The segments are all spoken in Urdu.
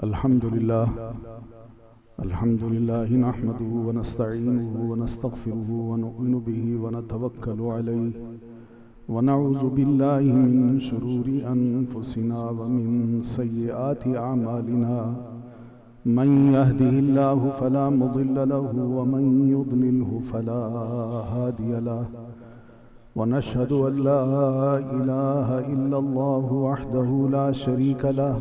الحمد لله نحمده ونستعينه ونستغفره ونؤمن به ونتوكل عليه ونعوذ بالله من شرور أنفسنا ومن سيئات أعمالنا من يهده الله فلا مضل له ومن يضلله فلا هادي له ونشهد أن لا إله إلا الله وحده لا شريك له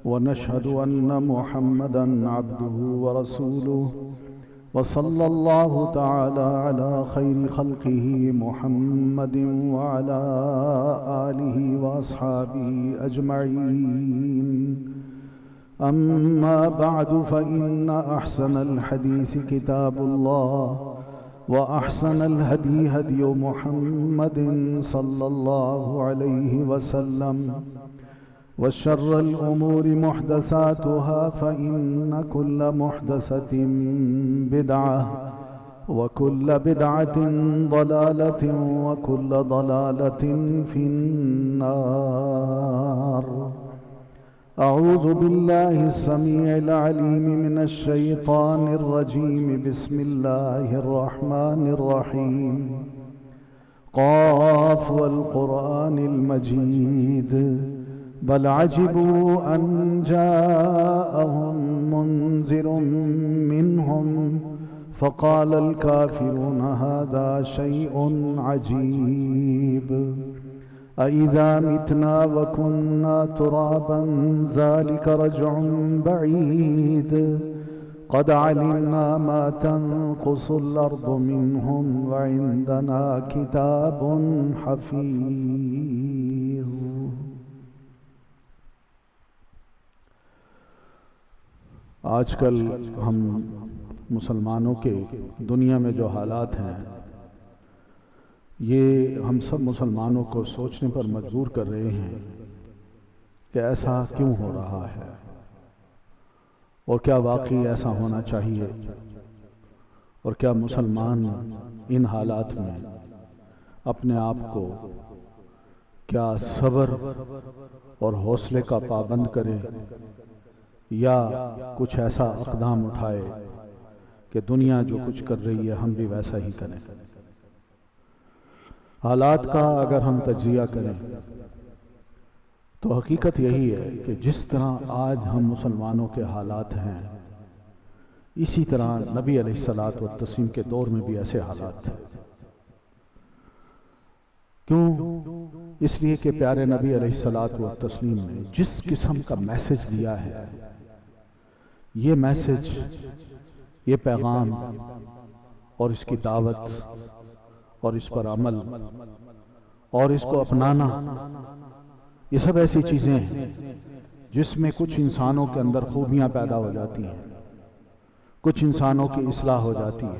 ونشهد أن محمدًا عبده ورسوله وصلى الله تعالى على خير خلقه محمد وعلى آله وأصحابه أجمعين أما بعد فإن أحسن الحديث كتاب الله وأحسن الهدي هدي محمد صلى الله عليه وسلم وشر الأمور محدثاتها فإن كل محدثة بدعة وكل بدعة ضلالة وكل ضلالة في النار. أعوذ بالله السميع العليم من الشيطان الرجيم. بسم الله الرحمن الرحيم. قاف والقرآن المجيد بل عجبوا أن جاءهم منذر منهم فقال الكافرون هذا شيء عجيب أإذا متنا وكنا ترابا ذلك رجع بعيد قد علمنا ما تنقص الأرض منهم وعندنا كتاب حفيظ. آج کل ہم مسلمانوں کے دنیا میں جو حالات ہیں یہ ہم سب مسلمانوں کو سوچنے پر مجبور کر رہے ہیں کہ ایسا کیوں ہو رہا ہے اور کیا واقعی ایسا ہونا چاہیے اور کیا مسلمان ان حالات میں اپنے آپ کو کیا صبر اور حوصلے کا پابند کرے یا کچھ ایسا اقدام اٹھائے کہ دنیا جو کچھ کر رہی ہے ہم بھی ویسا ہی کریں. حالات کا اگر ہم تجزیہ کریں تو حقیقت یہی ہے کہ جس طرح آج ہم مسلمانوں کے حالات ہیں اسی طرح نبی علیہ الصلوۃ والتسلیم کے دور میں بھی ایسے حالات تھے. کیوں؟ اس لیے کہ پیارے نبی علیہ الصلوۃ والتسلیم نے جس قسم کا میسج دیا ہے، یہ میسج، یہ پیغام اور اس کی دعوت اور اس پر عمل اور اس کو اپنانا، یہ سب ایسی چیزیں ہیں جس میں کچھ انسانوں کے اندر خوبیاں پیدا ہو جاتی ہیں، کچھ انسانوں کی اصلاح ہو جاتی ہے،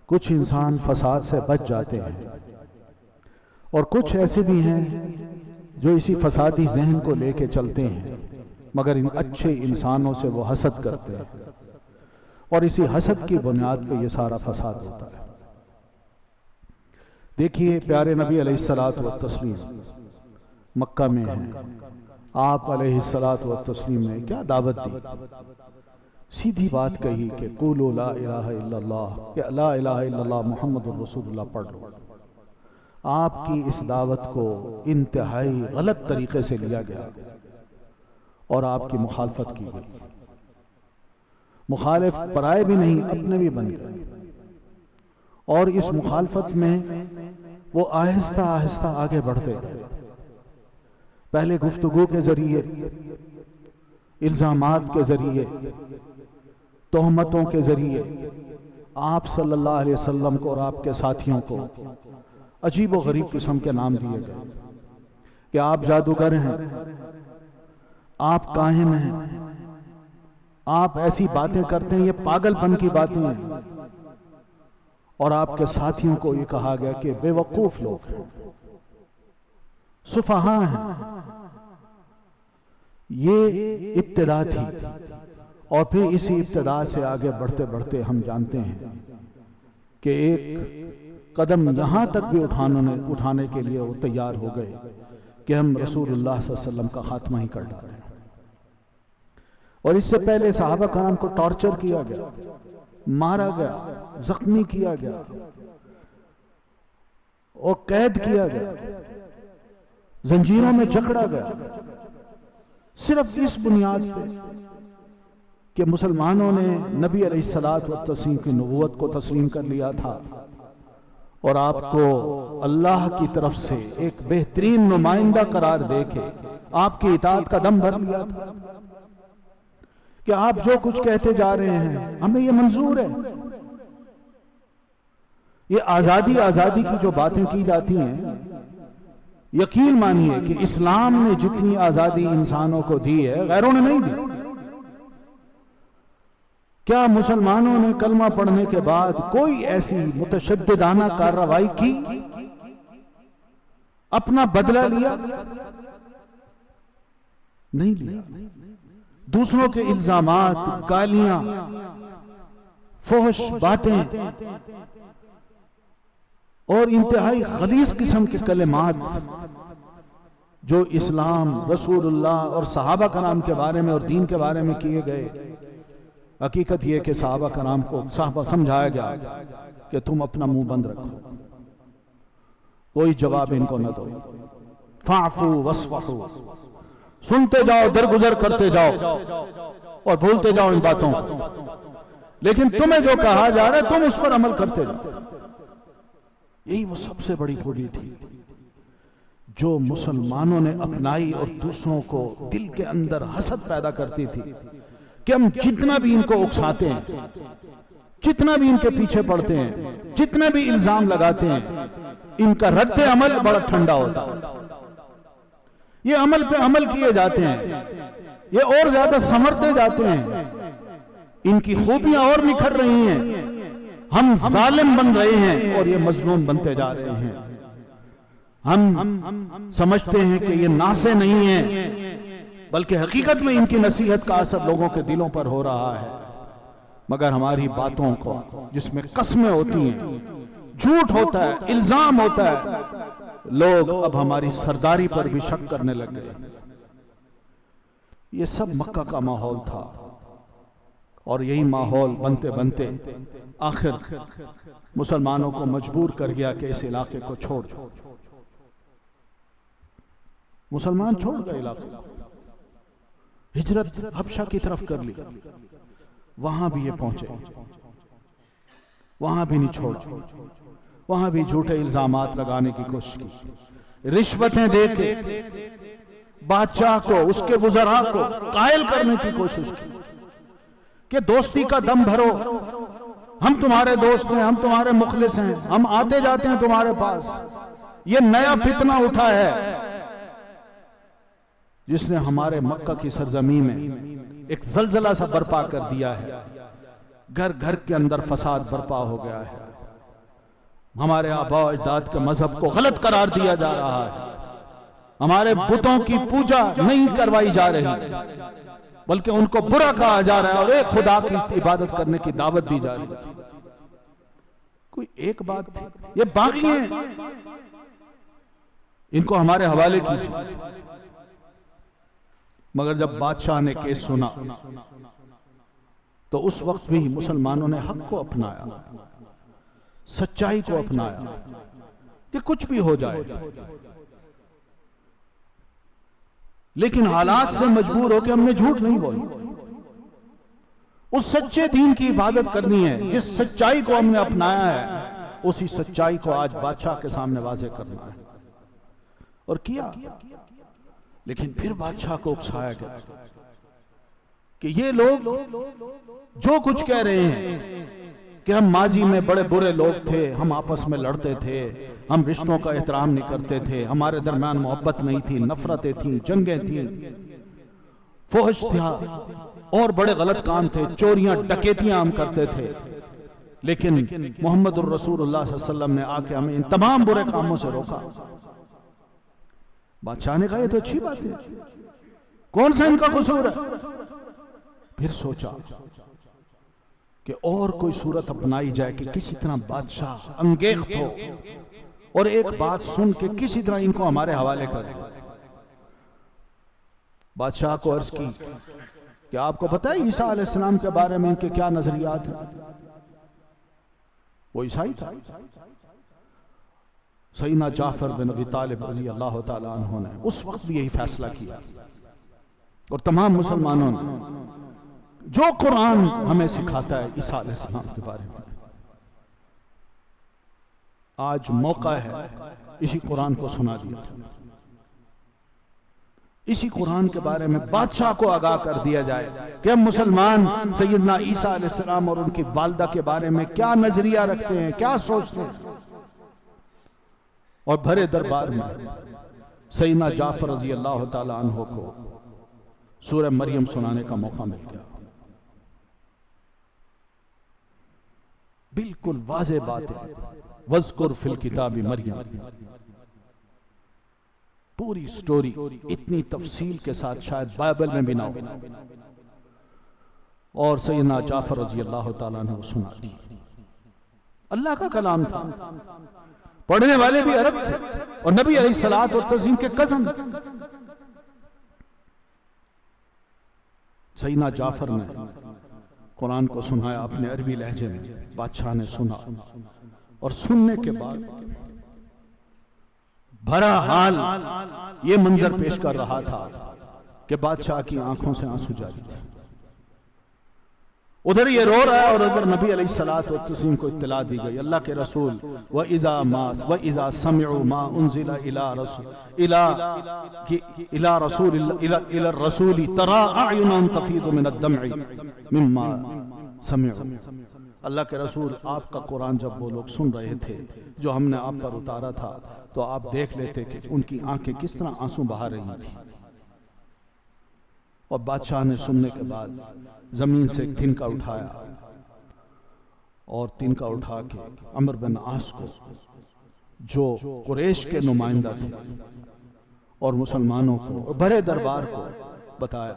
کچھ انسان فساد سے بچ جاتے ہیں اور کچھ ایسے بھی ہیں جو اسی فسادی ذہن کو لے کے چلتے ہیں مگر ان اچھے انسانوں سے وہ حسد کرتے ہیں اور اسی حسد کی بنیاد پہ یہ سارا فساد ہوتا ہے. دیکھیے پیارے نبی علیہ الصلوۃ والتسلیم مکہ میں ہیں. آپ علیہ الصلوۃ والتسلیم نے کیا دعوت دی؟ سیدھی بات کہی کہ قولوا لا الہ الا اللہ، یا لا الہ الا اللہ محمد الرسول اللہ پڑھ لو. آپ کی اس دعوت کو انتہائی غلط طریقے سے لیا گیا اور آپ کی مخالفت کی گئی. مخالف پرائے بھی نہیں، اپنے بھی بن گئے اور اس مخالفت میں وہ آہستہ آہستہ آگے بڑھتے گئے. پہلے گفتگو کے ذریعے، الزامات کے ذریعے، تہمتوں کے ذریعے آپ صلی اللہ علیہ وسلم کو اور آپ کے ساتھیوں کو عجیب و غریب قسم کے نام دیے گئے کہ آپ جادوگر ہیں، آپ کاہن ہیں، آپ ایسی باتیں کرتے ہیں، یہ پاگل پن کی باتیں ہیں. اور آپ کے ساتھیوں کو یہ کہا گیا کہ بے وقوف لوگ ہیں، سفہاء ہیں. یہ ابتدا تھی اور پھر اسی ابتدا سے آگے بڑھتے بڑھتے ہم جانتے ہیں کہ ایک قدم یہاں تک بھی اٹھانے کے لیے وہ تیار ہو گئے کہ ہم رسول اللہ صلی اللہ علیہ وسلم کا خاتمہ ہی کر ڈالیں. اور اس سے پہلے صحابہ کرام کو ٹارچر کیا گیا، مارا گیا، زخمی کیا گیا اور قید کیا گیا، زنجیروں میں جکڑا گیا، صرف اس بنیاد پہ کہ مسلمانوں نے نبی علیہ الصلوۃ والتسلیم کی نبوت کو تسلیم کر لیا تھا اور آپ کو اللہ کی طرف سے ایک بہترین نمائندہ قرار دے کے آپ کی اطاعت کا دم بھر لیا تھا کہ آپ جو کچھ کہتے جا رہے ہیں ہمیں یہ منظور ہے۔ یہ آزادی کی جو باتیں کی جاتی ہیں، یقین مانیے کہ اسلام نے جتنی آزادی انسانوں کو دی ہے غیروں نے نہیں دی۔ کیا مسلمانوں نے کلمہ پڑھنے کے بعد کوئی ایسی متشددانہ کارروائی کی؟ اپنا بدلہ لیا؟ نہیں لیا۔ دوسروں کے الزامات، گالیاں، فحش باتیں اور انتہائی غلیظ قسم کے کلمات جو اسلام، رسول اللہ اور صحابہ کرام کے بارے میں اور دین کے بارے میں کیے گئے، حقیقت یہ کہ صحابہ کرام کو سمجھایا گیا کہ تم اپنا منہ بند رکھو، کوئی جواب ان کو نہ دو، فاعفو واصفحو، سنتے جاؤ، درگزر کرتے جاؤ اور بھولتے جاؤ ان باتوں کو، لیکن تمہیں جو کہا جا رہا ہے تم اس پر عمل کرتے جاؤ۔ یہی وہ سب سے بڑی خوبی تھی جو مسلمانوں نے اپنائی اور دوسروں کو دل کے اندر حسد پیدا کرتی تھی کہ ہم جتنا بھی ان کو اکساتے ہیں، جتنا بھی ان کے پیچھے پڑتے ہیں، جتنے بھی الزام لگاتے ہیں، ان کا رد عمل بڑا ٹھنڈا ہوتا ہے۔ یہ عمل پہ عمل کیے جاتے ہیں، یہ اور زیادہ سنورتے جاتے ہیں، ان کی خوبیاں اور نکھر رہی ہیں، ہم ظالم بن رہے ہیں اور یہ مظلوم بنتے جا رہے ہیں۔ ہم سمجھتے ہیں کہ یہ ناسے نہیں ہیں، بلکہ حقیقت میں ان کی نصیحت کا اثر لوگوں کے دلوں پر ہو رہا ہے، مگر ہماری باتوں کو جس میں قسمیں ہوتی ہیں، جھوٹ ہوتا ہے، الزام ہوتا ہے، لوگ اب ہماری سرداری پر بھی شک کرنے لگ گئے۔ یہ سب مکہ کا ماحول تھا اور یہی ماحول بنتے بنتے آخر مسلمانوں کو مجبور کر گیا کہ اس علاقے کو چھوڑ دو۔ مسلمان چھوڑ گئے علاقے، ہجرت حبشہ کی طرف کر لی، وہاں بھی یہ پہنچے، وہاں بھی نہیں چھوڑا، وہاں بھی جھوٹے الزامات لگانے کی کوشش کی، رشوتیں دے کے بادشاہ کو، اس کے وزراء کو قائل کرنے کی کوشش کی کہ دوستی کا دم بھرو، ہم تمہارے دوست ہیں، ہم تمہارے مخلص ہیں، ہم آتے جاتے ہیں تمہارے پاس۔ یہ نیا فتنہ اٹھا ہے جس نے ہمارے مکہ کی سرزمین میں ایک زلزلہ سا برپا کر دیا ہے، گھر گھر کے اندر فساد برپا ہو گیا ہے، ہمارے آباء و اجداد کے مذہب کو غلط قرار دیا جا رہا ہے، ہمارے بتوں کی پوجا نہیں کروائی جا رہی بلکہ ان کو برا کہا جا رہا ہے اور ایک خدا کی عبادت کرنے کی دعوت دی جا رہی ہے۔ کوئی ایک بات تھی، یہ باغی ہیں، ان کو ہمارے حوالے کیجیے۔ مگر جب بادشاہ نے کیس سنا تو اس وقت بھی مسلمانوں نے حق کو اپنایا، سچائی کو اپنایا کہ کچھ بھی ہو جائے، لیکن حالات سے مجبور ہو کہ ہم نے جھوٹ نہیں بولی، اس سچے دین کی حفاظت کرنی ہے، جس سچائی کو ہم نے اپنایا ہے اسی سچائی کو آج بادشاہ کے سامنے واضح کرنا ہے، اور کیا۔ لیکن پھر بادشاہ کو اکسایا گیا کہ یہ لوگ جو کچھ کہہ رہے ہیں کہ ہم ماضی میں بڑے برے لوگ تھے، ہم آپس میں لڑتے تھے، ہم رشتوں کا احترام نہیں کرتے تھے، ہمارے درمیان محبت نہیں تھی، نفرتیں تھیں، جنگیں تھیں، فحش تھا اور بڑے غلط کام تھے، چوریاں ڈکیتیاں ہم کرتے تھے، لیکن محمد الرسول اللہ صلی اللہ علیہ وسلم نے آ کے ہمیں ان تمام برے کاموں سے روکا۔ بادشاہ نے کہا یہ تو اچھی بات ہے، کون سا ان کا قصور ہے؟ پھر سوچا کہ اور کوئی صورت اپنائی جائے کہ کسی طرح بادشاہ انگیخت ہو اور ایک بات سن کے کسی طرح ان کو ہمارے حوالے کر دے۔ بادشاہ کو عرض کی کیا آپ کو پتہ ہے عیسیٰ علیہ السلام کے بارے میں ان کے کیا نظریات ہیں؟ وہ عیسائی تھا۔ سیدنا جعفر بن ابی طالب رضی اللہ تعالیٰ عنہ نے اس وقت بھی یہی فیصلہ کیا، اور تمام مسلمانوں نے، جو قرآن ہمیں سکھاتا ہے عیسیٰ علیہ السلام کے بارے میں۔ آج موقع ہے اسی قرآن کو سنا دیا، اسی قرآن کے بارے میں بادشاہ کو آگاہ کر دیا جائے کہ ہم مسلمان سیدنا عیسیٰ علیہ السلام اور ان کی والدہ کے بارے میں کیا نظریہ رکھتے ہیں، کیا سوچتے ہیں۔ اور بھرے دربار میں سیدنا جعفر رضی اللہ تعالیٰ عنہ کو سورہ مریم سنانے کا موقع مل گیا۔ بالکل واضح بات ہے، وَاذْكُرْ فِي الْكِتَابِ مریم، پوری سٹوری اتنی تفصیل کے ساتھ شاید بائبل میں بھی نہ ہو، اور سیدنا جعفر رضی اللہ تعالیٰ نے وہ سنا دی۔ اللہ کا کلام تھا، پڑھنے والے بھی عرب تھے، اور نبی علیہ الصلوۃ والتسلیم کے کزن۔ سیدنا جعفر نے قرآن کو سنایا اپنے عربی لہجے میں، بادشاہ نے سنا، اور سننے کے بعد بھرا حال یہ منظر پیش کر رہا تھا کہ بادشاہ کی آنکھوں سے آنسو جاری تھے۔ ادھر یہ رو رہا ہے اور ادھر نبی علیہ الصلوۃ والتسلیم کو اطلاع دی گئی، اللہ کے رسول وَإِذَا سَمِعُوا مَا أُنزِلَ إِلَى الرَّسُولِ تَرَىٰ أَعْيُنَهُمْ تَفِيضُ مِنَ الدَّمْعِ مِمَّا سَمِعُوا۔ اللہ کے رسول آپ کا قرآن جب وہ لوگ سن رہے تھے جو ہم نے آپ پر اتارا تھا، تو آپ دیکھ لیتے کہ ان کی آنکھیں کس طرح آنسو بہا رہی تھی۔ اور بادشاہ نے سننے کے بعد زمین سے ایک تنکا اٹھایا، اور تنکا اٹھا کے عمرو بن عاص کو، جو قریش کے نمائندہ تھے، اور مسلمانوں کو اور بڑے دربار کو بتایا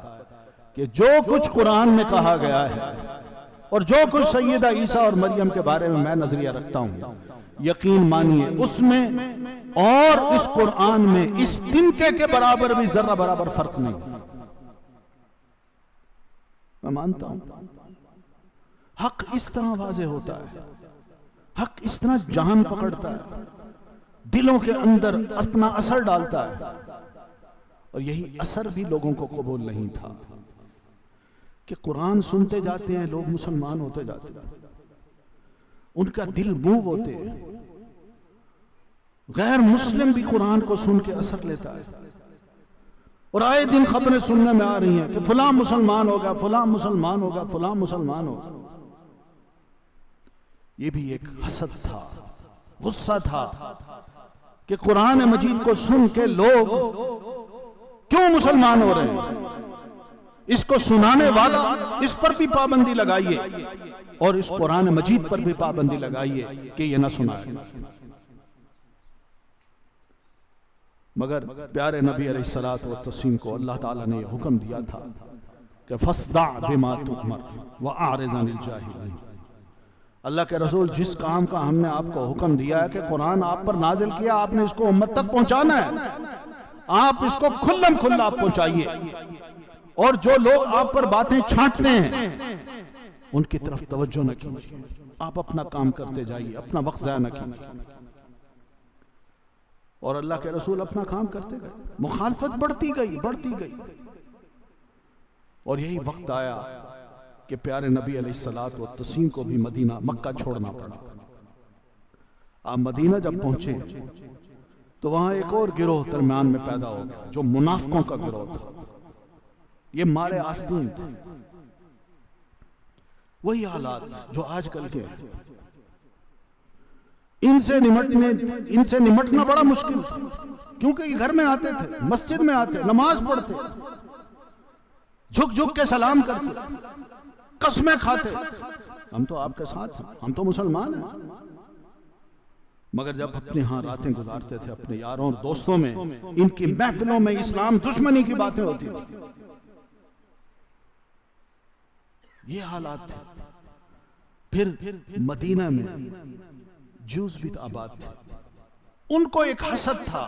کہ جو کچھ قرآن میں کہا گیا ہے اور جو کچھ سیدہ عیسیٰ اور مریم کے بارے میں نظریہ رکھتا ہوں، یقین مانیے اس میں اور اس قرآن میں اس تنکے کے برابر بھی ذرہ برابر فرق نہیں۔ میں مانتا ہوں حق اس طرح واضح ہوتا ہے، حق اس طرح جان پکڑتا ہے، دلوں کے اندر اپنا اثر ڈالتا ہے، اور یہی اثر بھی لوگوں کو قبول نہیں تھا کہ قرآن سنتے جاتے ہیں لوگ مسلمان ہوتے جاتے ہیں، ان کا دل موو ہوتے ہیں، غیر مسلم بھی قرآن کو سن کے اثر لیتا ہے، اور آئے دن خبریں سننے میں آ رہی ہیں کہ فلاں مسلمان ہوگا، فلاں مسلمان ہوگا، فلاں مسلمان ہوگا۔ یہ بھی ایک حسد تھا، غصہ تھا کہ قرآن مجید کو سن کے لوگ کیوں مسلمان ہو رہے ہیں۔ اس کو سنانے والا، اس پر بھی پابندی لگائیے، اور اس قرآن مجید پر بھی پابندی لگائیے کہ یہ نہ سنائے۔ مگر پیارے نبی علیہ الصلوۃ والتسلیم کو اللہ تعالیٰ نے یہ حکم دیا تھا کہ فَاصْدَعْ بِمَا تُؤْمَرُ وَأَعْرِضْ عَنِ الْجَاهِلِينَ۔ اللہ کے رسول جس کام کا ہم نے آپ کو حکم دیا ہے کہ قرآن آپ پر نازل کیا، آپ نے اس کو امت تک پہنچانا ہے، آپ اس کو کھلم کھلا پہنچائیے، اور جو لوگ آپ پر باتیں چھانٹتے ہیں ان کی طرف توجہ نہ کیجیے، آپ اپنا کام کرتے جائیے، اپنا وقت ضائع نہ کیجیے۔ اور اللہ کے رسول اپنا کام کرتے گئے، مخالفت بڑھتی گئی بڑھتی گئی، اور یہی وقت آیا کہ پیارے نبی علیہ الصلوۃ والتسلیم کو بھی مدینہ مکہ چھوڑنا پڑا۔ آپ مدینہ جب پہنچے تو وہاں ایک اور گروہ درمیان میں پیدا ہو گیا جو منافقوں کا گروہ تھا، یہ مارے آستین تھے، وہی حالات جو آج کل کے ہیں۔ ان سے نمٹنا بڑا مشکل تھا، کیونکہ یہ گھر میں آتے تھے، مسجد میں آتے، نماز پڑھتے، جھک جھک کے سلام کرتے، قسمیں کھاتے، ہم تو آپ کے ساتھ ہیں، ہم تو مسلمان ہیں۔ مگر جب اپنے ہاں راتیں گزارتے تھے اپنے یاروں اور دوستوں میں، ان کی محفلوں میں اسلام دشمنی کی باتیں ہوتی تھیں۔ یہ حالات تھے۔ پھر مدینہ میں جوز بھی آباد تھے، ان کو ایک حسد تھا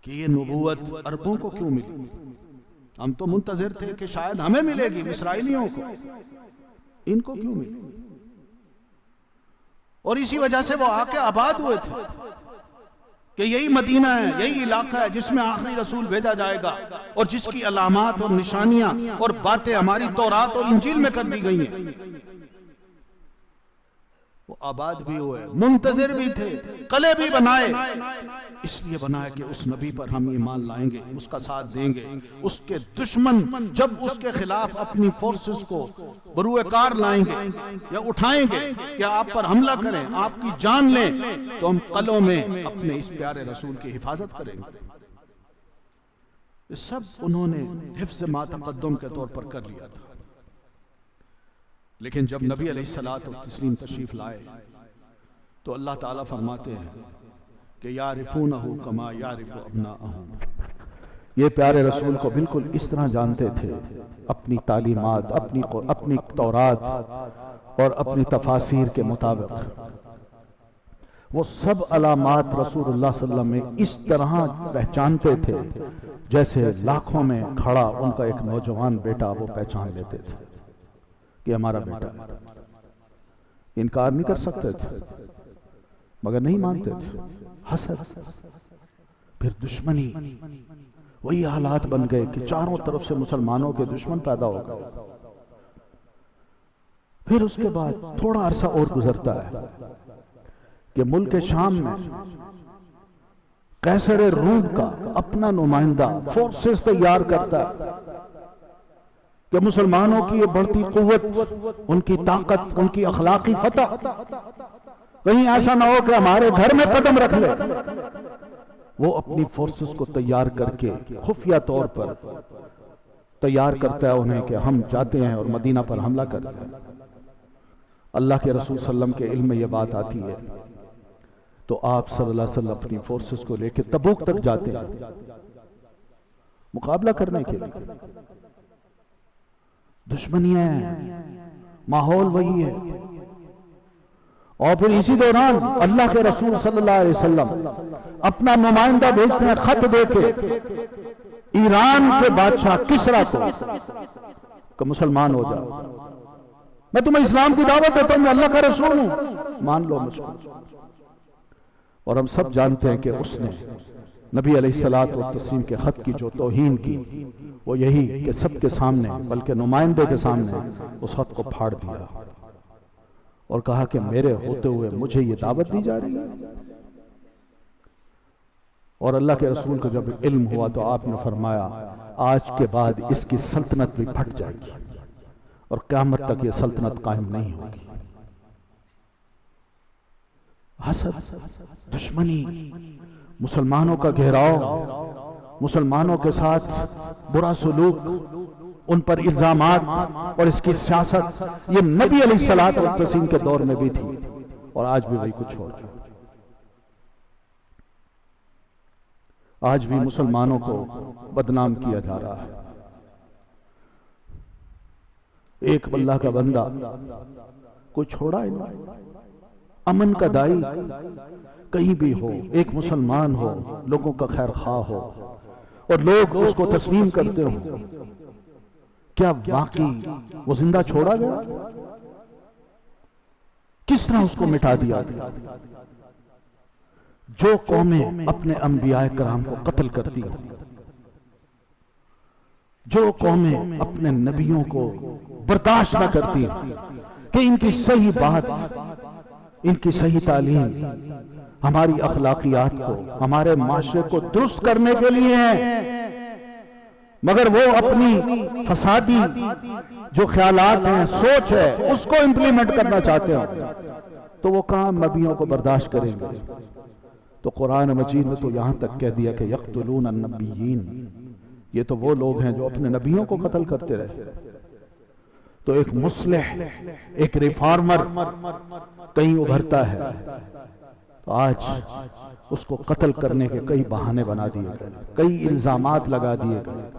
کہ یہ نبوت عربوں کو کیوں ملی، ہم تو منتظر تھے کہ شاید ہمیں ملے گی، اسرائیلیوں کو، ان کو کیوں ملی؟ اور اسی وجہ سے وہ آ کے آباد ہوئے تھے کہ یہی مدینہ ہے، یہی علاقہ ہے جس میں آخری رسول بھیجا جائے گا، اور جس کی علامات اور نشانیاں اور باتیں ہماری تورات اور انجیل میں کر دی گئی ہیں۔ وہ آباد بھی ہوئے، منتظر بھی تھے، قلعے بھی بنائے، اس لیے بنائے کہ اس نبی پر ہم ایمان لائیں گے، اس کا ساتھ دیں گے۔ اس کے دشمن جب اس کے خلاف اپنی فورسز کو بروئے کار لائیں گے یا اٹھائیں گے کہ آپ پر حملہ کریں، آپ کی جان لیں، تو ہم قلعوں میں اپنے اس پیارے رسول کی حفاظت کریں گے۔ یہ سب انہوں نے حفظ ما تقدم کے طور پر کر لیا تھا۔ لیکن جب نبی علیہ الصلوۃ والتسلیم تشریف لائے تو اللہ تعالیٰ فرماتے ہیں کہ یعرفونہ کما یعرف ابناءہم، یہ پیارے رسول کو بالکل اس طرح جانتے تھے، اپنی تعلیمات، اپنی تورات اور اپنی تفاسیر کے مطابق وہ سب علامات رسول اللہ صلی اللہ علیہ وسلم میں اس طرح پہچانتے تھے جیسے لاکھوں میں کھڑا ان کا ایک نوجوان بیٹا وہ پہچان لیتے تھے کہ ہمارا بیٹا ہے۔ انکار نہیں کر سکتے تھے مگر نہیں مانتے تھے۔ حسد، پھر دشمنی، وہی حالات بن گئے کہ چاروں طرف سے مسلمانوں کے دشمن پیدا ہو گئے۔ پھر اس کے بعد تھوڑا عرصہ اور گزرتا ہے کہ ملک شام میں قیصر روم کا اپنا نمائندہ فورسز تیار کرتا ہے کہ مسلمانوں کی یہ بڑھتی قوت، ان کی طاقت، ان کی اخلاقی فتح، کہیں ایسا نہ ہو کہ ہمارے گھر میں قدم رکھ لے۔ وہ اپنی فورسز کو تیار کر کے خفیہ طور پر تیار کرتا ہے انہیں کہ ہم جاتے ہیں اور مدینہ پر حملہ کرتے ہیں۔ اللہ کے رسول صلی اللہ علیہ وسلم کے علم میں یہ بات آتی ہے تو آپ صلی اللہ علیہ وسلم اپنی فورسز کو لے کے تبوک تک جاتے ہیں مقابلہ کرنے کے لیے۔ دشمنیاں ہیں، ماحول وہی ہے، اور پھر اسی دوران اللہ کے رسول صلی اللہ علیہ وسلم اپنا نمائندہ بھیجتے ہیں خط دے کے ایران کے بادشاہ کسریٰ کو کہ مسلمان ہو جاؤ، میں تمہیں اسلام کی دعوت دیتا ہوں، میں اللہ کا رسول ہوں، مان لو مجھ کو۔ اور ہم سب جانتے ہیں کہ اس نے نبی علیہ الصلوۃ والتسلیم کے خط کی جو توہین کی وہ یہی کہ سب کے سامنے بلکہ نمائندے کے سامنے اس خط کو پھاڑ دیا اور کہا کہ میرے ہوتے ہوئے مجھے یہ دعوت دی جا رہی ہے۔ اور اللہ کے رسول کو جب علم ہوا تو آپ نے فرمایا آج کے بعد اس کی سلطنت بھی پھٹ جائے گی اور قیامت تک یہ سلطنت قائم نہیں ہوگی۔ حسد، دشمنی، مسلمانوں کا گھیراؤ، مسلمانوں کے ساتھ برا سلوک، ان پر الزامات اور اس کی سیاست، یہ نبی علیہ الصلوۃ والتسلیم کے دور میں بھی تھی اور آج بھی وہی کچھ ہو رہا ہے۔ آج بھی مسلمانوں کو بدنام کیا جا رہا ہے۔ ایک اللہ کا بندہ کوئی چھوڑا ہے، امن کا دائی کہیں بھی ہو، ایک مسلمان ہو، لوگوں کا خیر خواہ ہو اور لوگ اس کو تسلیم کرتے ہو، کیا واقعی وہ زندہ چھوڑا گیا؟ کس طرح اس کو مٹا دیا گیا؟ جو قومیں اپنے انبیاء کرام کو قتل کرتی ہیں، جو قومیں اپنے نبیوں کو برداشت نہ کرتی ہیں کہ ان کی صحیح بات، ان کی صحیح تعلیم ہماری اخلاقیات کو، ہمارے معاشرے کو درست کرنے کے لیے ہیں، مگر وہ اپنی فسادی جو خیالات ہیں، سوچ ہے، اس کو امپلیمنٹ کرنا چاہتے ہیں، تو وہ کہاں نبیوں کو برداشت کریں گے؟ تو قرآن مجید میں تو یہاں تک کہہ دیا کہ یقتلون النبیین، یہ تو وہ لوگ ہیں جو اپنے نبیوں کو قتل کرتے رہے۔ تو ایک مصلح، ایک ریفارمر کہیں ابھرتا ہے تو آج اس کو قتل کرنے کے کئی بہانے بنا دیے گئے، کئی الزامات لگا دیے گئے،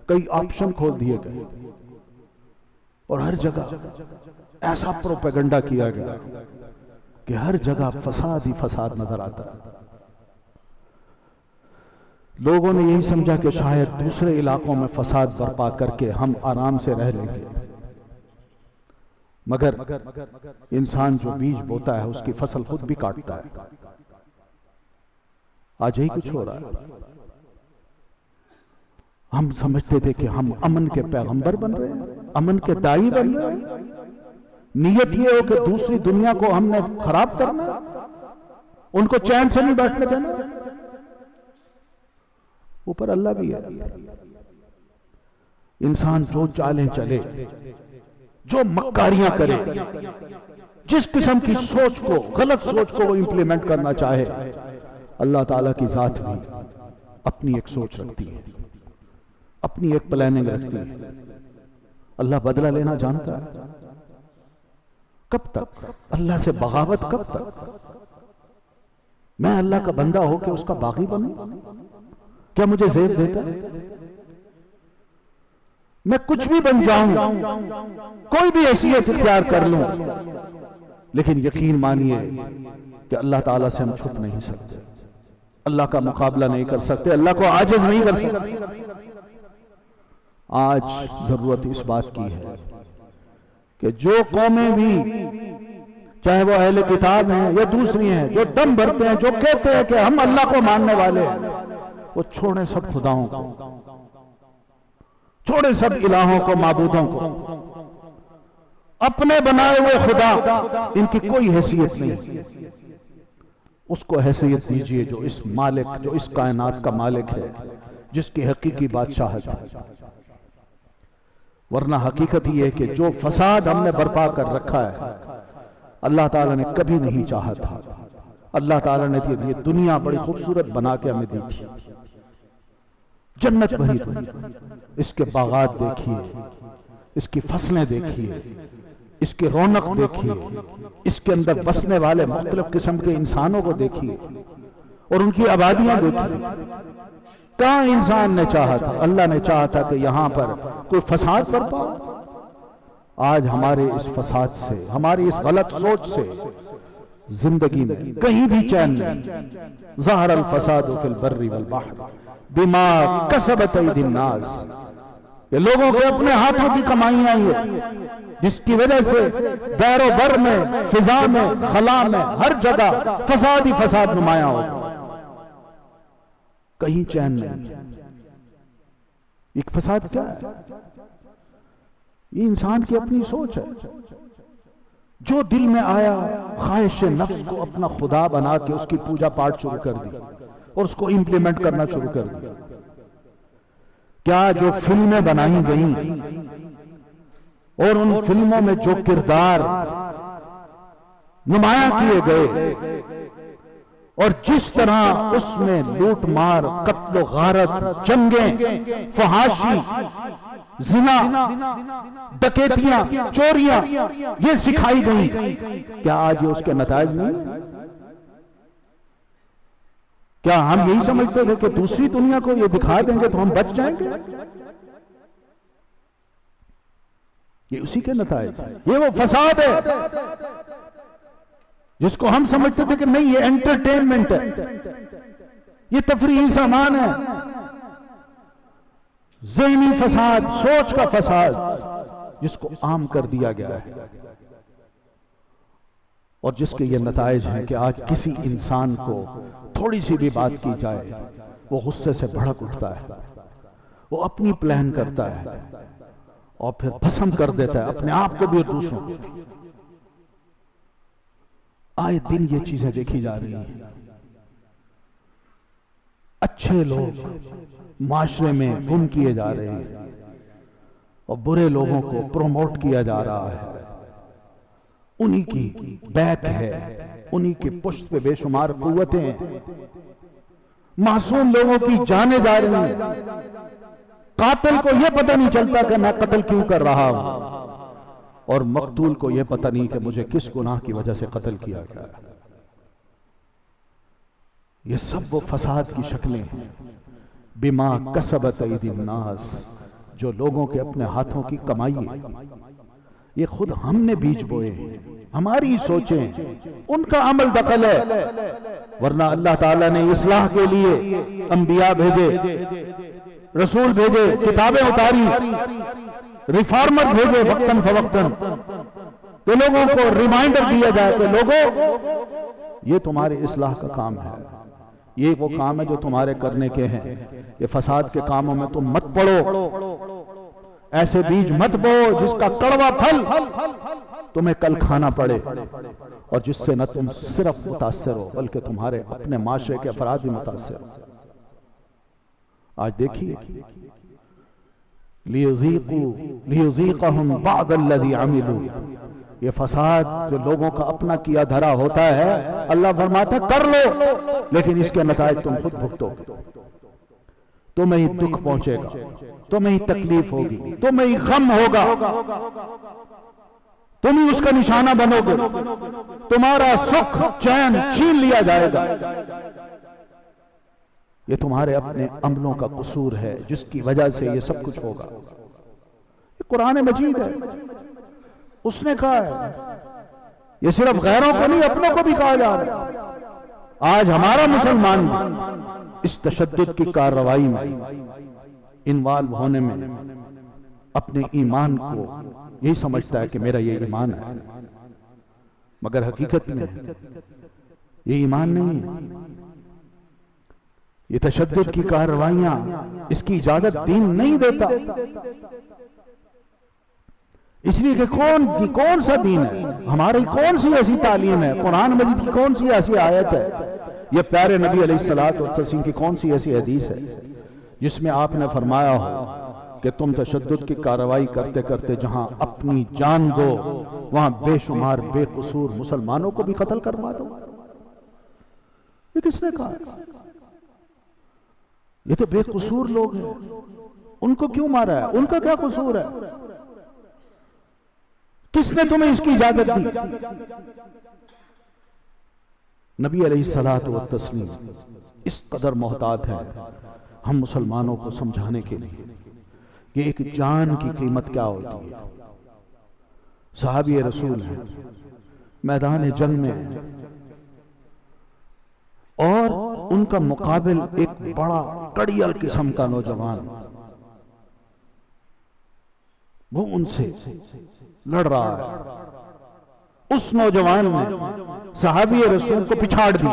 کئی آپشن کھول دیے گئے، اور ہر جگہ ایسا پروپیگنڈا کیا گیا کہ ہر جگہ فساد ہی فساد نظر آتا ہے۔ لوگوں نے یہی سمجھا کہ شاید دوسرے علاقوں میں فساد برپا کر کے ہم آرام سے رہ لیں گے، مگر انسان جو بیج بوتا ہے اس کی فصل خود بھی کاٹتا ہے۔ آج یہی کچھ ہو رہا ہے۔ ہم سمجھتے تھے کہ ہم امن کے پیغمبر بن رہے ہیں، امن کے داعی بن رہے ہیں، نیت یہ ہو کہ دوسری دنیا کو ہم نے خراب کرنا، ان کو چین سے نہیں بیٹھنے دینا۔ اوپر اللہ بھی ہے۔ انسان جو چالیں چلے، جو مکاریاں کرے، جس قسم کی سوچ کو، غلط سوچ کو وہ امپلیمنٹ کرنا چاہے، اللہ تعالیٰ کی ذات بھی اپنی ایک سوچ رکھتی ہے، اپنی ایک پلاننگ رکھتی ہے۔ اللہ بدلہ لینا جانتا ہے۔ کب تک اللہ سے بغاوت؟ کب تک میں اللہ کا بندہ ہو کے اس کا باغی بنوں؟ کیا مجھے زیب دیتا ہے؟ میں کچھ بھی بن جاؤں، کوئی بھی حیثیت اختیار کر لوں، لیکن یقین مانیے کہ اللہ تعالیٰ سے ہم چھپ نہیں سکتے، اللہ کا مقابلہ نہیں کر سکتے، اللہ کو عاجز نہیں کر سکتے۔ آج ضرورت اس بات کی ہے کہ جو قومیں بھی، چاہے وہ اہل کتاب ہیں یا دوسری ہیں، جو دم بھرتے ہیں، جو کہتے ہیں کہ ہم اللہ کو ماننے والے ہیں، وہ چھوڑیں سب خداؤں کو، چھوڑیں سب الہوں کو، معبودوں کو، اپنے بنائے ہوئے خدا، ان کی کوئی حیثیت نہیں۔ اس کو حیثیت دیجئے جو اس مالک، جو اس کائنات کا مالک ہے، جس کی حقیقی بادشاہت ہے۔ ورنہ حقیقت یہ ہے کہ جو فساد ہم نے برپا کر رکھا ہے، اللہ تعالیٰ نے کبھی نہیں چاہا تھا۔ اللہ تعالیٰ نے یہ دنیا بڑی خوبصورت بنا کے ہمیں دی تھی، جنت بھری دنیا۔ اس کے باغات دیکھیے، اس کی فصلیں دیکھیے، اس کی رونق دیکھیے، اس کے اندر بسنے والے مختلف قسم کے انسانوں کو دیکھیے اور ان کی آبادیاں دیکھیے۔ کہاں انسان نے چاہا تھا؟ اللہ نے چاہا تھا کہ یہاں پر کوئی فساد برپا ہو۔ آج ہمارے اس فساد سے، ہماری اس غلط سوچ سے زندگی میں کہیں بھی چین نہیں۔ ظہر الفساد فی البر والبحر بما کسبت ایدی الناس، یہ لوگوں کے اپنے ہاتھوں کی کمائیاں ہیں، جس کی وجہ سے بیر و بر میں، فضا میں، خلا میں، ہر جگہ فساد ہی فساد نمایاں ہو، کہیں چین نہیں۔ ایک فساد کیا ہے؟ یہ انسان کی اپنی سوچ ہے، جو دل میں آیا خواہش نفس کو اپنا خدا بنا کے اس کی پوجا پاٹ شروع کر دی اور اس کو امپلیمنٹ کرنا شروع کر دیا۔ کیا جو فلمیں بنائی گئیں اور ان فلموں میں جو کردار نمایاں کیے گئے اور جس طرح اس میں لوٹ مار، قتل و غارت، جنگیں، فحاشی، زنا، ڈکیتیاں، چوریاں یہ سکھائی گئی، کیا آج یہ اس کے نتائج نہیں؟ کیا ہم یہی سمجھتے تھے کہ دوسری دنیا کو یہ دکھا دیں گے تو ہم بچ جائیں گے؟ یہ اسی کے نتائج، یہ وہ فساد ہے جس کو ہم سمجھتے تھے کہ نہیں یہ انٹرٹینمنٹ ہے، یہ تفریحی سامان ہے۔ ذہنی فساد، سوچ کا فساد جس کو عام کر دیا گیا ہے، اور جس کے یہ نتائج ہیں کہ آج کسی انسان کو تھوڑی سی بھی بات کی جائے وہ غصے سے بھڑک اٹھتا ہے، وہ اپنی پلان کرتا ہے اور پھر بھسم کر دیتا ہے اپنے آپ کو بھی اور دوسروں کو۔ آئے دن یہ چیزیں دیکھی جا رہی ہیں۔ اچھے لوگ معاشرے میں گم کیے جا رہے ہیں اور برے لوگوں کو پروموٹ کیا جا رہا ہے۔ انہی کی بیک ہے، انہی کی پشت پہ بے شمار قوتیں ہیں۔ معصوم لوگوں کی جانیں جا رہی ہیں، قاتل کو یہ پتہ نہیں چلتا کہ میں قتل کیوں کر رہا ہوں، اور مقتول کو یہ پتہ نہیں کہ مجھے کس گناہ کی وجہ سے قتل کیا گیا ہے۔ یہ سب وہ فساد کی شکلیں ہیں، بما کسبت ایدی الناس، جو لوگوں کے اپنے ہاتھوں کی کمائی ہے۔ یہ خود ہم نے بیج بوئے ہیں، ہماری سوچیں، ان کا عمل دخل ہے۔ ورنہ اللہ تعالیٰ نے اصلاح کے لیے انبیاء بھیجے، رسول بھیجے، کتابیں اتاری، ریفارمر بھیجے وقتاً فوقتاً، کہ لوگوں کو ریمائنڈر دیا جائے کہ لوگوں یہ تمہاری اصلاح کا کام ہے، یہ وہ کام ہے جو تمہارے کرنے کے ہیں، یہ فساد کے کاموں میں تم مت پڑو، ایسے بیج مت بو جس کا کڑوا پھل تمہیں کل کھانا پڑے، اور جس سے نہ تم صرف متاثر ہو بلکہ تمہارے اپنے معاشرے کے افراد بھی متاثر ہو۔ آج دیکھیے لِيُذِيقَهُمْ بَعْضَ الَّذِي عَمِلُوا، یہ فساد جو لوگوں کا اپنا کیا دھرا ہوتا ہے، اللہ فرماتا ہے کر لو، لیکن اس کے نتائج تم خود بھگتو گے، تمہیں ہی دکھ پہنچے گا، تمہیں ہی تکلیف ہوگی، تمہیں ہی غم ہوگا، تم ہی اس کا نشانہ بنو گے، تمہارا سکھ چین چھین لیا جائے گا۔ یہ تمہارے اپنے عملوں کا قصور ہے جس کی وجہ سے یہ سب کچھ ہوگا۔ یہ قرآن مجید ہے، اس نے کہا ہے، یہ صرف غیروں کو نہیں اپنوں کو بھی کہا جا رہا ہے۔ آج ہمارا مسلمان اس تشدد کی کارروائی میں انوالو ہونے میں اپنے ایمان کو یہی سمجھتا ہے کہ میرا یہ ایمان ہے، مگر حقیقت میں یہ ایمان نہیں ہے۔ یہ تشدد کی کارروائیاں، اس کی اجازت دین نہیں دیتا، اس لیے کہ کون سا دین ہے، ہماری کون سی ایسی تعلیم ہے، قرآن مجید کی کون سی ایسی آیت ہے، یہ پیارے نبی علیہ السلام کی کون سی ایسی حدیث ہے جس میں آپ نے فرمایا ہو کہ تم تشدد کی کارروائی کرتے کرتے جہاں اپنی جان دو وہاں بے شمار بے قصور مسلمانوں کو بھی قتل کروا دو۔ یہ کس نے کہا؟ یہ تو بے قصور لوگ ہیں، ان کو کیوں مارا ہے؟ ان کا کیا قصور ہے؟ کس نے تمہیں اس کی اجازت دی؟ نبی علیہ الصلوۃ والتسلیم اس قدر محتاط ہے ہم مسلمانوں کو سمجھانے کے لیے کہ ایک جان کی قیمت کیا ہوتی ہے۔ صحابی رسول ہیں، میدان جنگ میں، اور ان کا مقابل ایک بڑا کڑیل قسم کا نوجوان، وہ ان سے لڑ رہا ہے۔ اس نوجوان نے صحابی رسول کو پچھاڑ دیا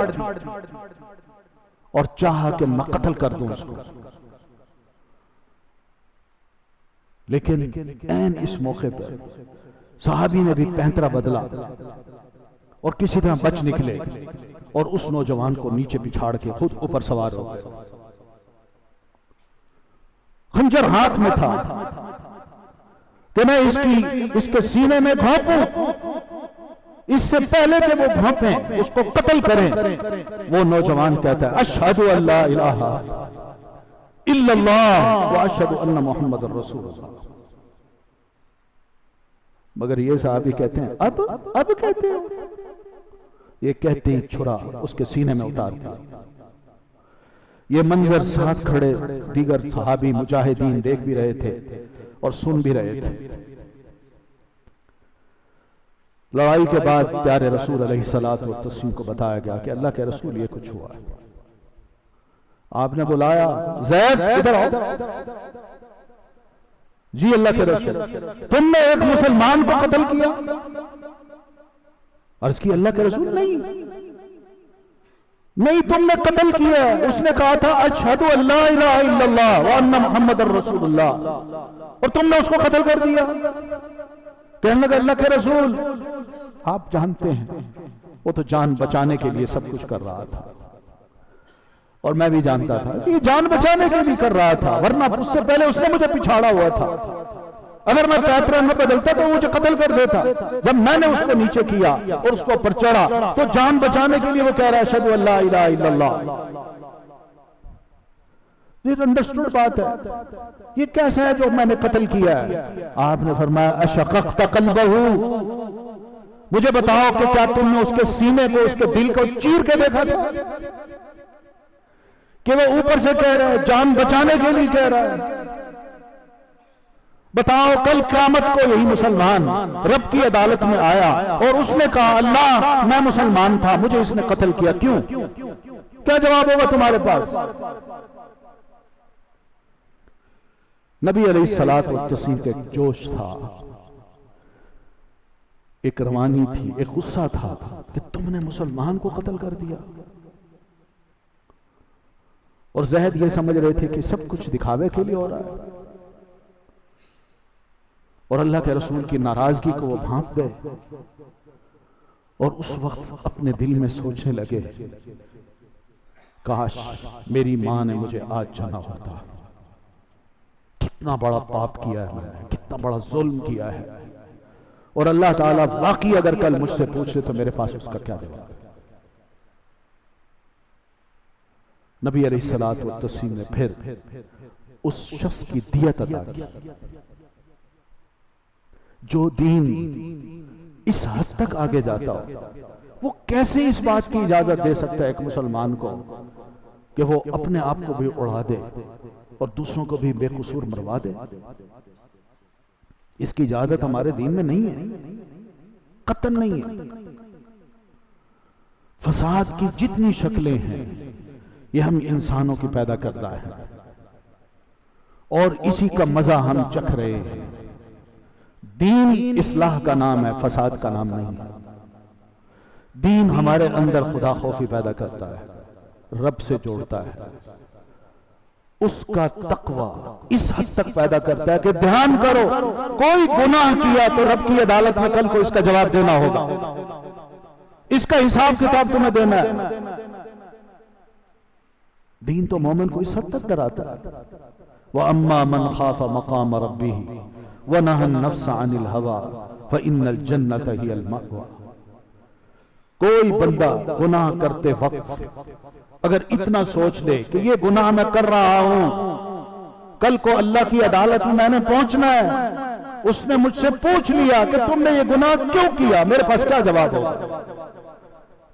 اور چاہا کہ میں قتل کر دوں اس کو، لیکن این اس موقع پر صحابی نے بھی پینترا بدلا اور کسی طرح بچ نکلے اور اس نوجوان کو نیچے بچھاڑ کے خود اوپر سوار ہو گئے۔ خنجر ہاتھ میں تھا کہ میں اس کے سینے میں گھونپوں، اس سے پہلے کہ وہ گھونپیں اس کو قتل کریں۔ وہ نوجوان کہتا ہے اشہد ان لا الہ الا اللہ واشہد ان محمد رسول اللہ۔ مگر یہ صحابی کہتے ہیں اب کہتے ہیں، یہ کہتے ہی چھرا اس کے سینے میں اتار دیا۔ یہ منظر ساتھ کھڑے دیگر صحابی مجاہدین دیکھ بھی رہے تھے اور سن بھی رہے تھے۔ لڑائی کے بعد پیارے رسول علیہ الصلوۃ والتسلیم کو بتایا گیا کہ اللہ کے رسول یہ کچھ ہوا ہے۔ آپ نے بلایا زید ادھر آؤ۔ جی اللہ کے رسول، تم نے ایک مسلمان کو قتل کیا؟ عرض کی اللہ کے رسول نہیں تم نے قتل کیا۔ اس نے کہا تھا اشہد ان لا الہ الا اللہ وان محمد رسول اللہ، اور تم نے اس کو قتل کر دیا۔ کہنے لگا اللہ کے رسول آپ جانتے ہیں وہ تو جان بچانے کے لیے سب کچھ کر رہا تھا، اور میں بھی جانتا تھا کہ یہ جان بچانے کے لیے کر رہا تھا، ورنہ اس سے پہلے اس نے مجھے پچھاڑا ہوا تھا۔ اگر میں پیترا میں بدلتا تو مجھے قتل کر دیتا۔ جب میں نے اس کو نیچے کیا اور اس کو اوپر چڑھا تو جان بچانے کے لیے وہ کہہ رہا ہے اشہد ان لا الہ الا اللہ۔ یہ انڈرسٹوڈ بات ہے۔ یہ کیسا ہے جو میں نے قتل کیا ہے؟ آپ نے فرمایا اشققت قلبہ، مجھے بتاؤ کہ کیا تم نے اس کے سینے کو، اس کے دل کو چیر کے دیکھا تھا کہ وہ اوپر سے کہہ رہا ہے جان بچانے کے لیے کہہ رہا ہے؟ بتاؤ کل قیامت کو یہی مسلمان رب کی عدالت میں آیا اور اس نے کہا اللہ میں مسلمان تھا، مجھے اس نے قتل کیا، کیوں؟ کیا جواب ہوگا تمہارے پاس؟ نبی علیہ الصلوۃ والتسلیم کے ایک جوش تھا، ایک روانی تھی، ایک غصہ تھا کہ تم نے مسلمان کو قتل کر دیا. اور زہد یہ سمجھ رہے تھے کہ سب کچھ دکھاوے کے لیے ہو رہا ہے، اور اللہ کے رسول کی ناراضگی کو وہ بھانپ گئے. اور اس وقت اپنے دل میں سوچنے لگے، کاش میری ماں نے مجھے آج جانا ہوتا. کتنا بڑا پاپ کیا ہے میں نے، کتنا بڑا ظلم کیا ہے، اور اللہ تعالیٰ واقعی اگر کل مجھ سے پوچھے تو میرے پاس اس کا کیا جواب؟ نبی علیہ الصلوۃ والتسلیم نے پھر اس شخص کی دیت ادا کی. جو دین اس حد تک آگے جاتا ہو، وہ کیسے اس بات کی اجازت دے سکتا ہے ایک مسلمان کو کہ وہ اپنے آپ کو بھی اڑا دے اور دوسروں کو بھی بے قصور مروا دے؟ اس کی اجازت ہمارے دین میں نہیں ہے، قطعاً نہیں ہے. فساد کی جتنی شکلیں ہیں یہ ہم انسانوں کی پیدا کرتا ہے، اور اسی کا مزہ ہم چکھ رہے ہیں. دین اصلاح کا نام ہے، فساد کا نام نہیں ہے. دین ہمارے اندر خدا خوفی پیدا کرتا ہے، رب سے جوڑتا ہے، اس کا تقوی اس حد تک پیدا کرتا ہے کہ دھیان کرو، کوئی گناہ کیا تو رب کی عدالت میں کل کو اس کا جواب دینا ہوگا، اس کا حساب کتاب تمہیں دینا ہے. دین تو مومن کو اس حد تک ڈراتا ہے. وَأَمَّا مَنْ خَافَ مَقَامَ رَبِّهِ وَنَهَى النَّفْسَ عَنِ الْهَوَىٰ فَإِنَّ الْجَنَّةَ هِيَ الْمَأْوَىٰ. کوئی بندہ گناہ کرتے وقت اگر اتنا سوچ لے کہ یہ گناہ میں کر رہا ہوں، کل کو اللہ کی عدالت میں نے پہنچنا ہے، اس نے مجھ سے پوچھ لیا کہ تم نے یہ گناہ کیوں کیا، میرے پاس کیا جواب ہوگا؟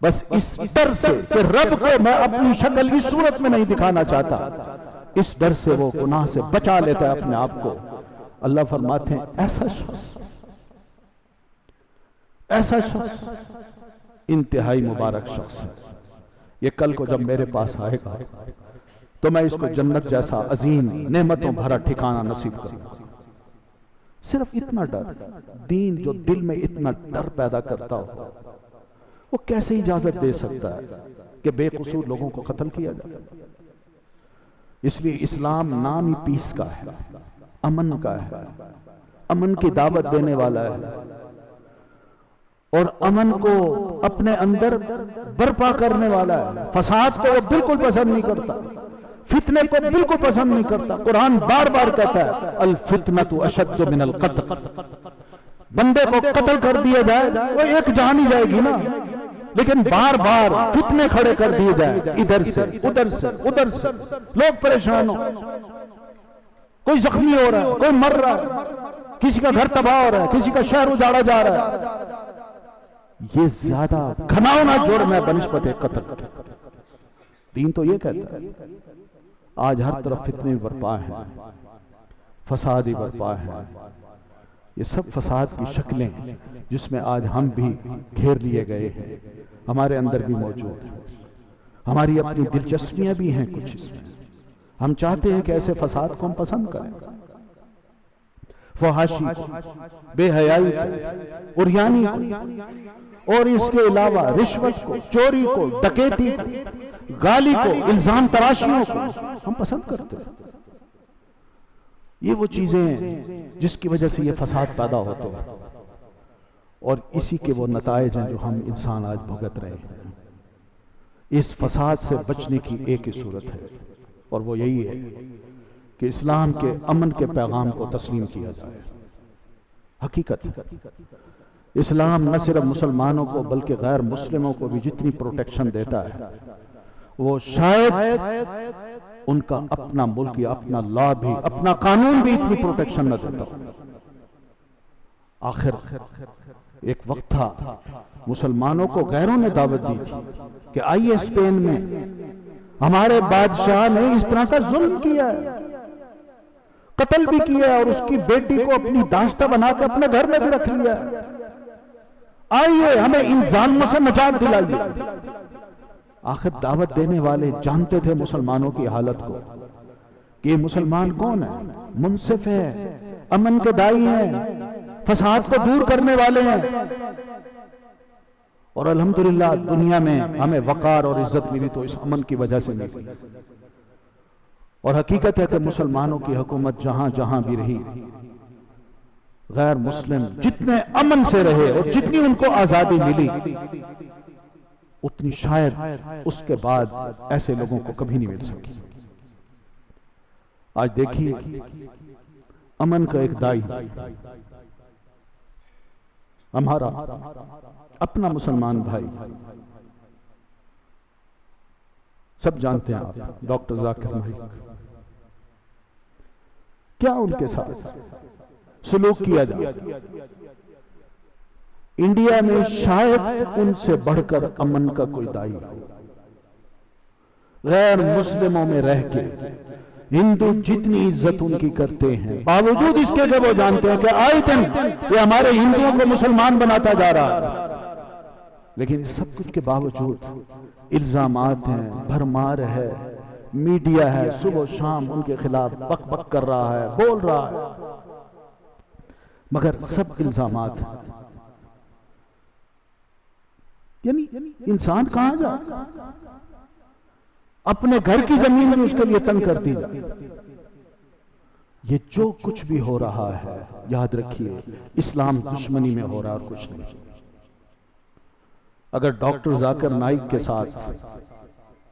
بس اس ڈر سے کہ رب کو میں اپنی شکل کی صورت میں نہیں دکھانا چاہتا، اس ڈر سے وہ گناہ سے بچا لیتا ہے اپنے آپ کو. اللہ فرماتے ہیں ایسا شخص انتہائی مبارک شخص ہے. یہ کل کو جب میرے پاس آئے گا تو میں اس کو جنت جیسا عظیم نعمتوں بھرا ٹھکانہ نصیب کروں گا. صرف اتنا ڈر. دین جو دل میں اتنا ڈر پیدا کرتا ہو، وہ کیسے اجازت دے سکتا ہے کہ بے قصور لوگوں کو قتل کیا جائے؟ اس لیے اسلام نام ہی پیس کا ہے، امن کا ہے، امن کی دعوت دینے والا ہے، اور امن کو اپنے اندر برپا کرنے والا ہے. فساد کو وہ بالکل پسند نہیں کرتا، فتنے کو بالکل پسند نہیں کرتا. قرآن بار بار کہتا ہے الفتنۃ اشد من القتل. بندے کو قتل کر دیا جائے وہ ایک جان ہی جائے گی نا، لیکن بار بار فتنے کھڑے کر دیے جائے، ادھر سے ادھر سے ادھر سے، لوگ پریشان ہو، کوئی زخمی ہو رہا ہے، کوئی مر رہا ہے، کسی کا گھر تباہ ہو رہا ہے، کسی کا شہر اجاڑا جا رہا ہے. یہ زیادہ گھناؤنا جرم ہے بنسبت قتل کے. دین تو یہ کہتا ہے. آج ہر طرف فتنے برپا ہیں، فسادی برپا ہے. یہ سب فساد کی شکلیں جس میں آج ہم بھی گھیر لیے گئے ہیں، ہمارے اندر بھی موجود ہیں. ہماری اپنی دلچسپیاں بھی ہیں کچھ اس میں. ہم چاہتے ہیں کہ ایسے فساد کو ہم پسند کریں. فحاشی کو، بے حیائی کو، عریانی کو، اور اس کے علاوہ رشوت کو، چوری کو، ڈکیتی کو، گالی کو، الزام تراشیوں کو ہم پسند کرتے ہیں. یہ وہ چیزیں ہیں جس کی وجہ سے یہ فساد پیدا ہوتا ہے، اور اسی کے وہ نتائج ہیں جو ہم انسان آج بھگت رہے ہیں. اس فساد سے بچنے کی ایک ہی صورت ہے، اور وہ یہی ہے کہ اسلام کے امن کے پیغام کو تسلیم کیا جائے. حقیقت اسلام نہ صرف مسلمانوں کو بلکہ غیر مسلموں کو بھی جتنی پروٹیکشن دیتا ہے، وہ شاید ان کا اپنا ملک یا اپنا لا بھی، اپنا قانون بھی اتنی پروٹیکشن نہ دیتا ہو. آخر ایک وقت تھا مسلمانوں کو غیروں نے دعوت دی تھی کہ آئیے اسپین میں، ہمارے بادشاہ نے اس طرح کا ظلم کیا ہے، قتل بھی کیا ہے، اور اس کی بیٹی کو اپنی داشتہ بنا کے اپنے گھر میں بھی رکھ لیا ہے. آئیے ہمیں ان ظالموں سے نجات دلائیے. آخر دعوت دینے والے جانتے تھے مسلمانوں کی حالت کو کہ یہ مسلمان کون ہے؟ منصف ہے، امن کے دائی ہیں، فساد کو دور کرنے والے ہیں. اور الحمدللہ دنیا میں ہمیں وقار اور عزت ملی تو اس امن کی وجہ سے ملی. اور حقیقت ہے کہ مسلمانوں کی حکومت جہاں جہاں بھی رہی، غیر مسلم جتنے امن سے رہے اور جتنی ان کو آزادی ملی اتنی شاید اس کے بعد ایسے لوگوں کو کبھی نہیں مل سکی. آج دیکھیے امن کا ایک دائی ہمارا اپنا مسلمان بھائی، سب جانتے ہیں آپ، ڈاکٹر ذاکر نائک، کیا ان کے ساتھ سلوک کیا جائے. انڈیا میں شاید ان سے بڑھ کر امن کا کوئی دائی ہو. غیر مسلموں میں رہ کے ہندو جتنی عزت ان کی کرتے ہیں، باوجود اس کے کہ وہ جانتے ہیں کہ آئے دن یہ ہمارے ہندوؤں کو مسلمان بناتا جا رہا ہے، لیکن اس سب کچھ کے باوجود الزامات ہیں، بھرمار ہے، میڈیا ہے صبح و شام ان کے خلاف بک بک کر رہا ہے، بول رہا ہے، مگر سب الزامات ہیں. یعنی انسان کہاں جائے؟ اپنے گھر کی زمین میں اس کے لیے تنگ کرتی جائے. یہ جو کچھ بھی ہو رہا ہے یاد رکھیے اسلام دشمنی میں ہو رہا اور کچھ نہیں. اگر ڈاکٹر ذاکر نائک کے ساتھ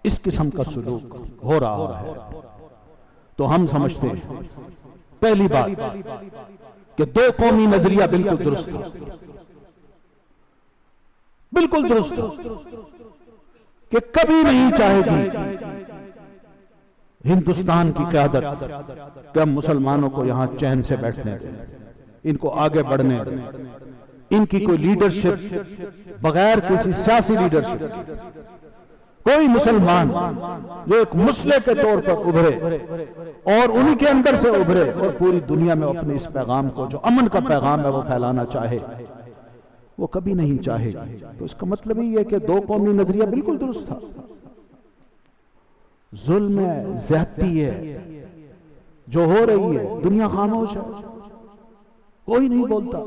اس قسم کا سلوک ہو رہا ہے تو ہم سمجھتے ہیں پہلی بات کہ دو قومی نظریہ بالکل درست ہے، بالکل درست ہے، کہ کبھی نہیں چاہے گی ہندوستان کی قیادت کہ ہم مسلمانوں کو یہاں چین سے بیٹھنے دیں، ان کو آگے بڑھنے دیں. ان کی کوئی لیڈرشپ بغیر کسی سیاسی لیڈرشپ، کوئی مسلمان جو ایک مسلح کے طور پر ابھرے اور انہی کے اندر سے ابھرے اور پوری دنیا میں اپنے اس پیغام کو جو امن کا پیغام ہے وہ پھیلانا چاہے، وہ کبھی نہیں چاہے گی. تو اس کا مطلب ہی ہے کہ دو قومی نظریہ بالکل درست تھا. ظلم ہے، زیادتی ہے جو ہو رہی ہے، دنیا خاموش ہے، کوئی نہیں بولتا.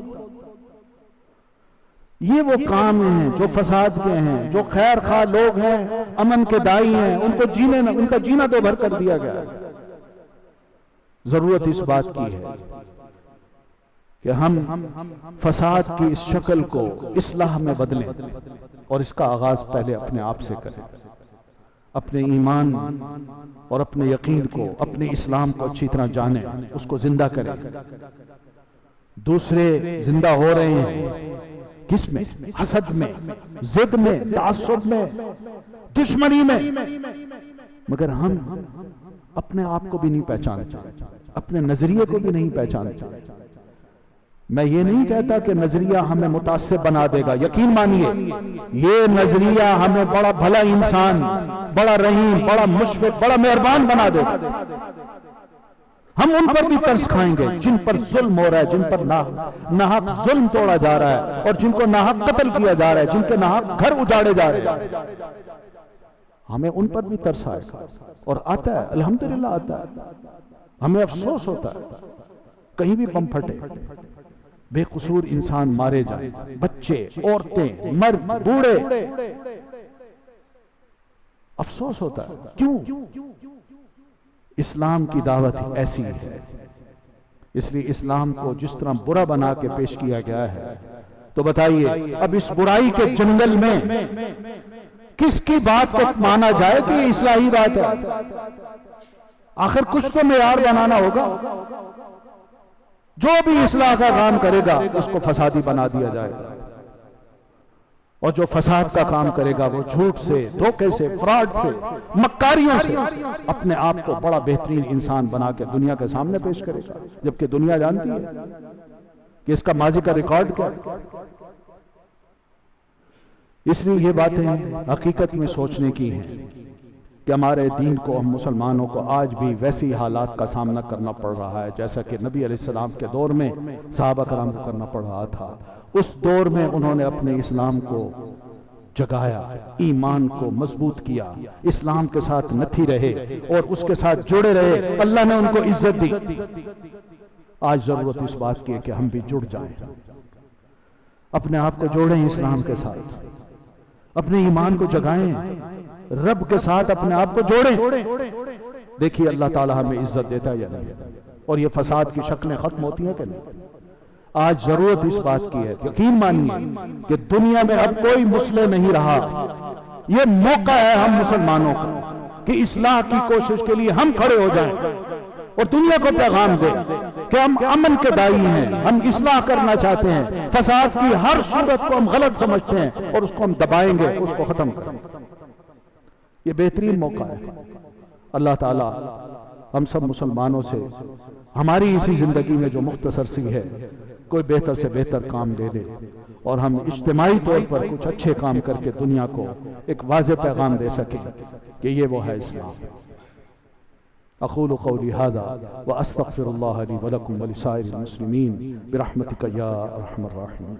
یہ وہ کام ہیں جو فساد کے ہیں، جو خیر خواہ لوگ ہیں، امن کے دائی ہیں، ان کا جینا دو بھر کر دیا گیا. ضرورت اس بات کی ہے کہ ہم فساد کی اس شکل کو اصلاح میں بدلیں اور اس کا آغاز پہلے اپنے آپ سے کریں. اپنے ایمان اور اپنے یقین کو، اپنے اسلام کو اچھی طرح جانیں، اس کو زندہ کریں. دوسرے زندہ ہو رہے ہیں کس میں؟ حسد میں، ضد میں، تعصب میں، دشمنی میں، مگر ہم اپنے آپ کو بھی نہیں پہچانتے، اپنے نظریے کو بھی نہیں پہچانتے. میں یہ نہیں کہتا کہ نظریہ ہمیں متعصب بنا دے گا، یقین مانیے یہ نظریہ ہمیں بڑا بھلا انسان، بڑا رحیم، بڑا مشفق، بڑا مہربان بنا دے گا. ہم ان پر بھی ترس کھائیں گے جن پر ظلم ہو رہا ہے، جن پر ناحق ظلم توڑا جا رہا ہے اور جن کو ناحق قتل کیا جا رہا ہے، جن کے ناحق گھر اجاڑے جا رہے ہیں. ہمیں ان پر بھی ترس آئے گا اور آتا ہے، الحمدللہ آتا ہے. ہمیں افسوس ہوتا ہے کہیں بھی بم پھٹے، بے قصور انسان مارے جائیں، بچے، عورتیں، مرد، بوڑھے، افسوس ہوتا ہے. کیوں؟ اسلام کی دعوت ایسی ہے. اس لیے اسلام کو جس طرح برا بنا کے پیش کیا گیا ہے تو بتائیے اب اس برائی کے جنگل میں کس کی بات کو مانا جائے کہ یہ اصلاحی بات ہے؟ آخر کچھ تو معیار بنانا ہوگا. جو بھی اصلاح کا کام کرے گا اس کو فسادی بنا دیا جائے گا، اور جو فساد کا کام کرے گا وہ جھوٹ سے، دھوکے سے، فراڈ سے، مکاریوں سے اپنے آپ کو بڑا بہترین انسان بنا کے دنیا کے سامنے پیش کرے گا، جبکہ دنیا جانتی ہے کہ اس کا ماضی کا ریکارڈ کیا ہے. اس لیے یہ باتیں حقیقت میں سوچنے کی ہیں کہ ہمارے دین کو، ہم مسلمانوں کو آج بھی ویسی حالات کا سامنا کرنا پڑ رہا ہے جیسا کہ نبی علیہ السلام کے دور میں صحابہ کرام کو کرنا پڑ رہا تھا. اس دور میں انہوں نے اپنے اسلام کو جگایا، ایمان کو مضبوط کیا، اسلام کے ساتھ نتھی رہے اور اس کے ساتھ جڑے رہے، اللہ نے ان کو عزت دی۔ آج ضرورت اس بات کی ہے کہ ہم بھی جڑ جائیں، اپنے آپ کو جوڑیں اسلام کے ساتھ، اپنے ایمان کو جگائیں، رب کے ساتھ اپنے آپ کو جوڑیں۔ دیکھیے اللہ تعالیٰ ہمیں عزت دیتا ہے یا نہیں، اور یہ فساد کی شکلیں ختم ہوتی ہیں کہ نہیں۔ آج ضرورت اس بات کی ہے، یقین مانیے کہ دنیا میں اب کوئی مسلح نہیں رہا۔ یہ موقع ہے ہم مسلمانوں کا کہ اصلاح کی کوشش کے لیے ہم کھڑے ہو جائیں اور دنیا کو پیغام دیں کہ ہم امن کے دائی ہیں، ہم اصلاح کرنا چاہتے ہیں، فساد کی ہر صورت کو ہم غلط سمجھتے ہیں اور اس کو ہم دبائیں گے، اس کو ختم کریں گے۔ یہ بہترین موقع ہے۔ اللہ تعالیٰ ہم سب مسلمانوں سے ہماری اسی زندگی میں جو مختصر سی ہے کوئی بہتر سے بہتر کام لے لے اور ہم اجتماعی طور پر کچھ اچھے کام کر کے دنیا کو ایک واضح پیغام دے سکیں کہ یہ وہ ہے اسلام۔ اقول قولی ھذا واستغفر اللہ لی ولکم ولسائر المسلمین برحمتک یا ارحم الراحمین۔